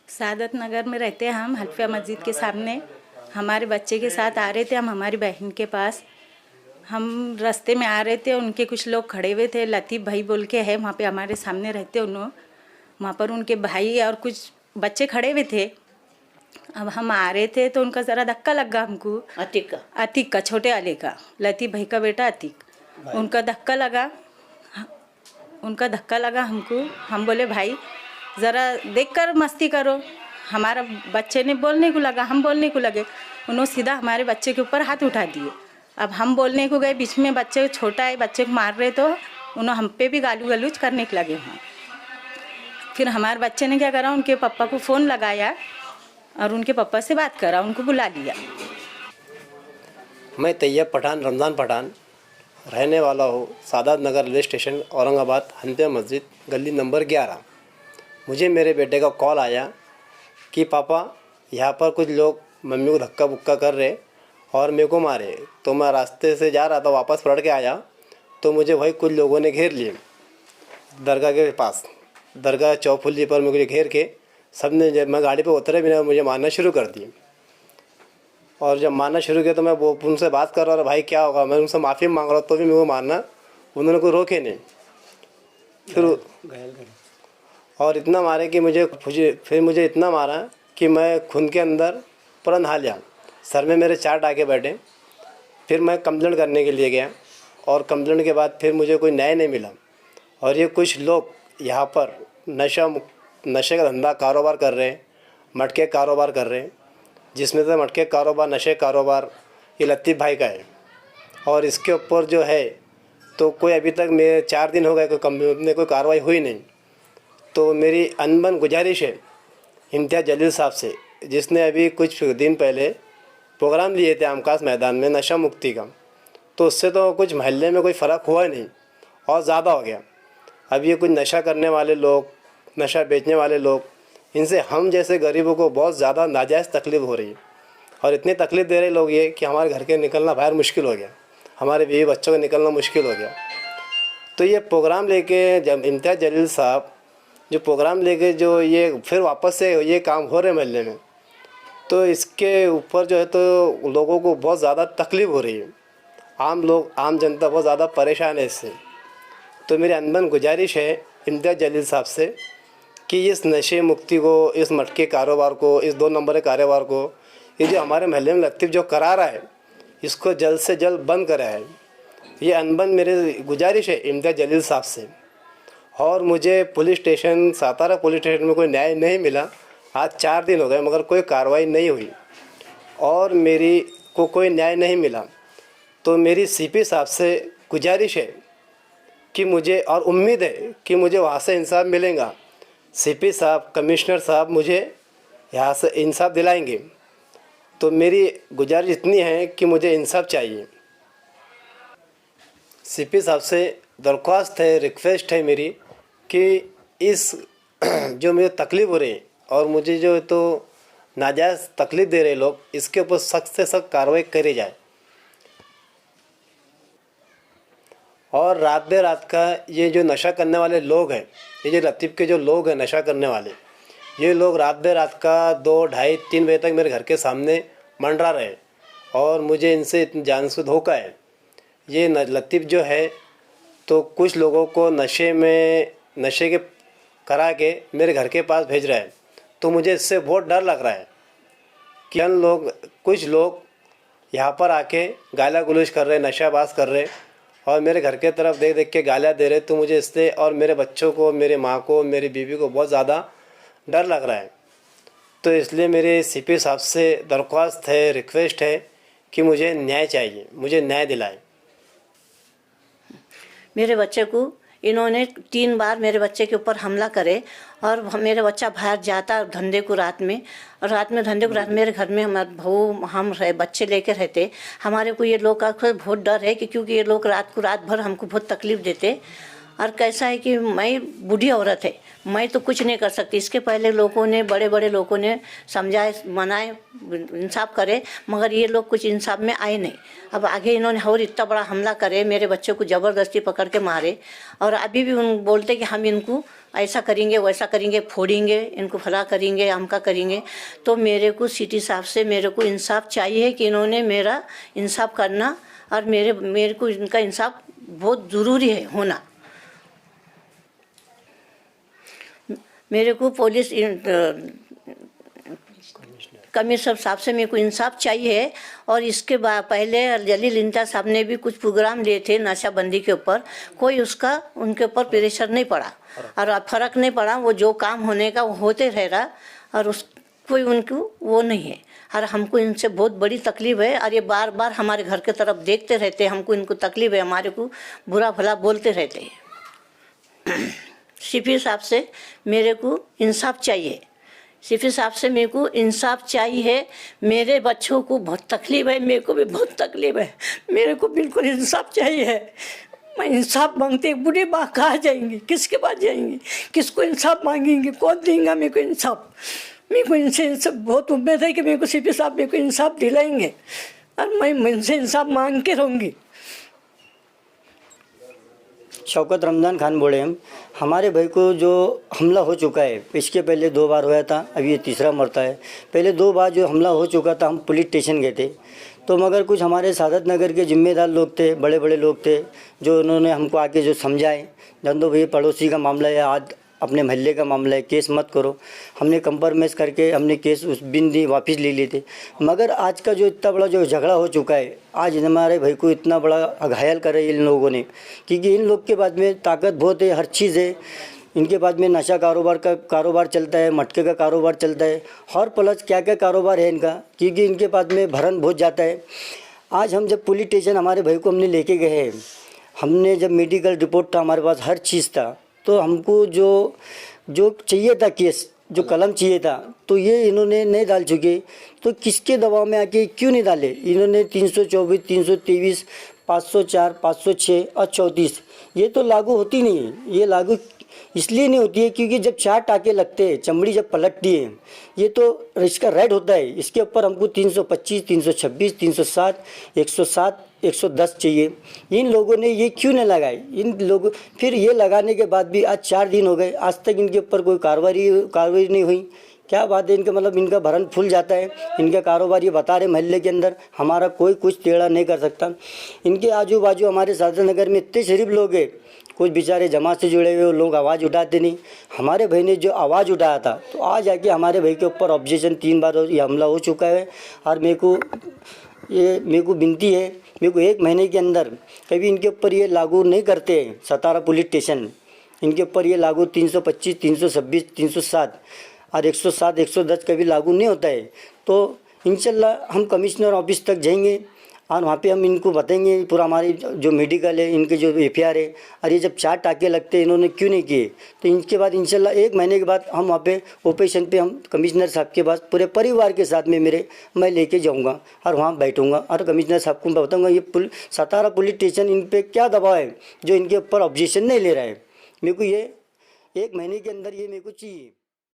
सादत नगर में रहते हैं हम, हल्फिया मस्जिद के सामने। हमारे बच्चे के साथ आ रहे थे हम हमारी बहन के पास। हम रास्ते में आ रहे थे, उनके कुछ लोग खड़े हुए थे, लतीफ़ भाई बोल के है, वहाँ पे हमारे सामने रहते उन्होंने। वहाँ पर उनके भाई और कुछ बच्चे खड़े हुए थे। अब हम आ रहे थे तो उनका ज़रा धक्का लगा हमको। अतीक का छोटे वाले का, लतीफ़ भाई का बेटा अतीक, उनका धक्का लगा हमको। हम बोले भाई ज़रा देखकर मस्ती करो। हमारा बच्चे ने बोलने को लगा, हम बोलने को लगे, उन्होंने सीधा हमारे बच्चे के ऊपर हाथ उठा दिए। अब हम बोलने को गए, बीच में बच्चे छोटा है, बच्चे को मार रहे तो उन्होंने हम पे भी गाली गलौज करने के लगे हैं। फिर हमारे बच्चे ने क्या करा, उनके पापा को फ़ोन लगाया और उनके पापा से बात करा, उनको बुला लिया। मैं तैयब पठान रमज़ान पठान रहने वाला हूँ सादत नगर रेलवे स्टेशन औरंगाबाद, हल्फिया मस्जिद गली नंबर 11। मुझे मेरे बेटे का कॉल आया कि पापा यहाँ पर कुछ लोग मम्मी को धक्का बुक्का कर रहे और मेरे को मारे। तो मैं रास्ते से जा रहा था, वापस पलट के आया तो मुझे वही कुछ लोगों ने घेर लिए दरगाह के पास, दरगाह चौफुल्ली पर मुझे घेर के सब ने, जब मैं गाड़ी पे उतरे भी मुझे मारना शुरू कर दिए। और जब मारना शुरू किया तो मैं वो उनसे बात कर रहा था, भाई क्या होगा, मैं उनसे माफ़ी मांग रहा तो भी मेरे को मारना, उन्होंने कोई रोके नहीं। फिर और इतना मारे कि मुझे इतना मारा कि मैं खून के अंदर पूरा नहा लिया। सर में मेरे 4 टाँके बैठे। फिर मैं कंप्लेंट करने के लिए गया और कंप्लेंट के बाद फिर मुझे कोई न्याय नहीं मिला। और ये कुछ लोग यहाँ पर नशे का धंधा कारोबार कर रहे हैं, मटके कारोबार कर रहे हैं, जिसमें से मटके कारोबार, नशे कारोबार ये लतीफ़ भाई का है। और इसके ऊपर जो है तो कोई अभी तक मेरे 4 दिन हो गए कोई कार्रवाई हुई नहीं। तो मेरी अनबन गुजारिश है इम्तियाज़ जलील साहब से, जिसने अभी कुछ दिन पहले प्रोग्राम लिए थे आमकास मैदान में नशा मुक्ति का, तो उससे तो कुछ महल्ले में कोई फ़र्क हुआ नहीं और ज़्यादा हो गया। अब ये कुछ नशा करने वाले लोग, नशा बेचने वाले लोग, इनसे हम जैसे गरीबों को बहुत ज़्यादा नाजायज़ तकलीफ़ हो रही है। और इतनी तकलीफ़ दे रहे लोग ये कि हमारे घर के निकलना बाहर मुश्किल हो गया, हमारे बीवी बच्चों का निकलना मुश्किल हो गया। तो ये प्रोग्राम लेके जब इम्तियाज़ जलील साहब जो प्रोग्राम लेके जो ये फिर वापस से ये काम हो रहे महल्ले में, तो इसके ऊपर जो है तो लोगों को बहुत ज़्यादा तकलीफ़ हो रही है। आम जनता बहुत ज़्यादा परेशान है इससे। तो मेरी अनबन गुजारिश है इम्तियाज़ जलील साहब से कि इस नशे मुक्ति को, इस मटके कारोबार को, इस 2 नंबर के कारोबार को, ये जो हमारे महल्ले में लतीफ़ जो करा रहा है, इसको जल्द से जल्द बंद करा है। ये अनबन मेरी गुजारिश है इम्तियाज़ जलील साहब से। और मुझे police station, Satara police station में कोई न्याय नहीं मिला। आज 4 दिन हो गए मगर कोई कार्रवाई नहीं हुई और मेरी को कोई न्याय नहीं मिला। तो मेरी सीपी साहब से गुजारिश है कि मुझे, और उम्मीद है कि मुझे वहाँ से इंसाफ मिलेगा। सीपी साहब, कमिश्नर साहब मुझे यहाँ से इंसाफ दिलाएंगे। तो मेरी गुजारिश इतनी है कि मुझे इंसाफ चाहिए। सीपी साहब से दरख्वास्त है, रिक्वेस्ट है मेरी कि इस जो मुझे तकलीफ़ हो रही है और मुझे जो तो नाजायज़ तकलीफ़ दे रहे लोग, इसके ऊपर सख्त से सख्त कार्रवाई करी जाए। और रात बे रात का ये जो नशा करने वाले लोग हैं, ये जो लतीफ़ के जो लोग हैं नशा करने वाले, ये लोग रात बे रात का 2, ढाई, 3 बजे तक मेरे घर के सामने मंडरा रहे और मुझे इनसे इतनी जान से धोखा है। ये लतीफ़ जो है तो कुछ लोगों को नशे के करा के मेरे घर के पास भेज रहा है। तो मुझे इससे बहुत डर लग रहा है कि कुछ लोग यहाँ पर आके गालियाँ गलौज कर रहे, नशाबाज कर रहे और मेरे घर के तरफ देख देख के गालियाँ दे रहे। तो मुझे इससे और मेरे बच्चों को, मेरे माँ को, मेरी बीवी को बहुत ज़्यादा डर लग रहा है। तो इसलिए मेरे सीपी साहब से दरख्वास्त है, रिक्वेस्ट है कि मुझे न्याय चाहिए, मुझे न्याय दिलाएं। मेरे बच्चे को इन्होंने 3 बार मेरे बच्चे के ऊपर हमला करे और मेरे बच्चा बाहर जाता धंधे को रात में, और रात में धंधे को मेरे घर में हमारे बहू हम बच्चे लेके रहते। हमारे को ये लोग का बहुत डर है कि क्योंकि ये लोग रात भर हमको बहुत तकलीफ़ देते और कैसा है कि मैं बूढ़ी औरत है, मैं तो कुछ नहीं कर सकती। इसके पहले लोगों ने, बड़े बड़े लोगों ने समझाए, मनाए, इंसाफ करे, मगर ये लोग कुछ इंसाफ में आए नहीं। अब आगे इन्होंने और इतना बड़ा हमला करे, मेरे बच्चे को ज़बरदस्ती पकड़ के मारे, और अभी भी उन बोलते कि हम इनको ऐसा करेंगे, वैसा करेंगे, फोड़ेंगे, इनको फला करेंगे, हमका करेंगे। तो मेरे को सिटी साहब से मेरे को इंसाफ चाहिए कि इन्होंने मेरा इंसाफ करना, और मेरे को इनका इंसाफ बहुत ज़रूरी है होना। मेरे को पुलिस कमिश्नर साहब से मेरे को इंसाफ चाहिए। और इसके बाद पहले जलील इंता साहब ने भी कुछ प्रोग्राम लिए थे नशाबंदी के ऊपर, कोई उसका उनके ऊपर प्रेशर नहीं पड़ा और फ़र्क नहीं पड़ा। वो जो काम होने का वो होते रह रहा, और उस कोई उनको वो नहीं है। और हमको इनसे बहुत बड़ी तकलीफ़ है, और ये बार बार हमारे घर के तरफ देखते रहते हैं। हमको इनको तकलीफ़ है, हमारे को बुरा भला बोलते रहते हैं। सीपी साहब से मेरे को इंसाफ चाहिए, सीपी साहब से मेरे को इंसाफ चाहिए। मेरे बच्चों को बहुत तकलीफ़ है, मेरे को भी बहुत तकलीफ़ है, मेरे को बिल्कुल इंसाफ चाहिए। मैं इंसाफ मांगते, बूढ़े माँ कहाँ जाएंगी, किसके पास जाएंगी, किसको इंसाफ मांगेंगे, कौन देगा मेरे को इंसाफ। मेरे को इनसे बहुत उम्मीद है कि मेरे को सीपी साहब मेरे को इंसाफ दिलाएंगे, और मैं इनसे इंसाफ मांग के रहूँगी। शौकत रमज़ान खान बोले हम। हमारे भाई को जो हमला हो चुका है, इसके पहले 2 बार हुआ था, अभी ये तीसरा मरता है। पहले 2 बार जो हमला हो चुका था, हम पुलिस स्टेशन गए थे, तो मगर कुछ हमारे सादत नगर के जिम्मेदार लोग थे, बड़े बड़े लोग थे, जो उन्होंने हमको आके जो समझाए, जान दो भैया पड़ोसी का मामला है, आज अपने महल्ले का मामला है, केस मत करो। हमने कंप्रोमाइज़ करके हमने केस उस दिन दी वापस ले लिए थे। मगर आज का जो इतना बड़ा जो झगड़ा हो चुका है, आज हमारे भाई को इतना बड़ा घायल करे इन लोगों ने, क्योंकि इन लोग के बाद में ताकत बहुत है, हर चीज़ है। इनके बाद में नशा कारोबार चलता है, मटके का कारोबार चलता है, और प्लस क्या क्या कारोबार है इनका, क्योंकि इनके पास में भरन बहुत जाता है। आज हम जब पुलिस स्टेशन हमारे भाई को हमने लेके गए, हमने जब मेडिकल रिपोर्ट था हमारे पास, हर चीज़ था, तो हमको जो चाहिए था केस, जो कलम चाहिए था, तो ये इन्होंने नहीं डाल चुके। तो किसके दबाव में आके क्यों नहीं डाले इन्होंने? 324, 323, 504, 506 और 34 ये तो लागू होती नहीं है। ये लागू इसलिए नहीं होती है क्योंकि जब 4 टाके लगते हैं, चमड़ी जब पलटती है, ये तो इसका रेड होता है। इसके ऊपर हमको 325, 326, 307, 107, 110 चाहिए। इन लोगों ने ये क्यों नहीं लगाए? इन लोगों फिर ये लगाने के बाद भी आज 4 दिन हो गए, आज तक इनके ऊपर कोई कार्रवाई नहीं हुई। क्या बात है? इनका मतलब इनका भरण फूल जाता है, इनका कारोबार ये बता रहे महल्ले के अंदर हमारा कोई कुछ टेढ़ा नहीं कर सकता। इनके आजू बाजू हमारे सादत नगर में इतने शरीफ लोग हैं, कुछ बेचारे जमात से जुड़े हुए लोग आवाज़ उठाते नहीं। हमारे भाई ने जो आवाज़ उठाया था, तो आज आके हमारे भाई के ऊपर ऑब्जेक्शन 3 बार ये हमला हो चुका है। और मेरे को विनती है, मेरे को 1 महीने के अंदर कभी इनके ऊपर ये लागू नहीं करते हैं, सतारा पुलिस स्टेशन इनके ऊपर ये लागू 325, 326, 307 और 107, 110 कभी लागू नहीं होता है, तो इंशाल्लाह हम कमिश्नर ऑफिस तक जाएंगे और वहाँ पे हम इनको बताएंगे पूरा हमारी जो मेडिकल है, इनके जो एफआईआर है, और ये जब 4 टाके लगते हैं इन्होंने क्यों नहीं किए, तो इनके बाद इंशाल्लाह 1 महीने के बाद हम वहाँ पे ऑपरेशन पे हम कमिश्नर साहब के पास पूरे परिवार के साथ में मैं लेके जाऊँगा और वहाँ बैठूँगा और कमिश्नर साहब को बताऊँगा ये सतारा पुलिस स्टेशन इन पर क्या दबाव है जो इनके ऊपर ऑब्जेक्शन नहीं ले रहा है। मेरे को ये 1 महीने के अंदर ये मेरे को चाहिए।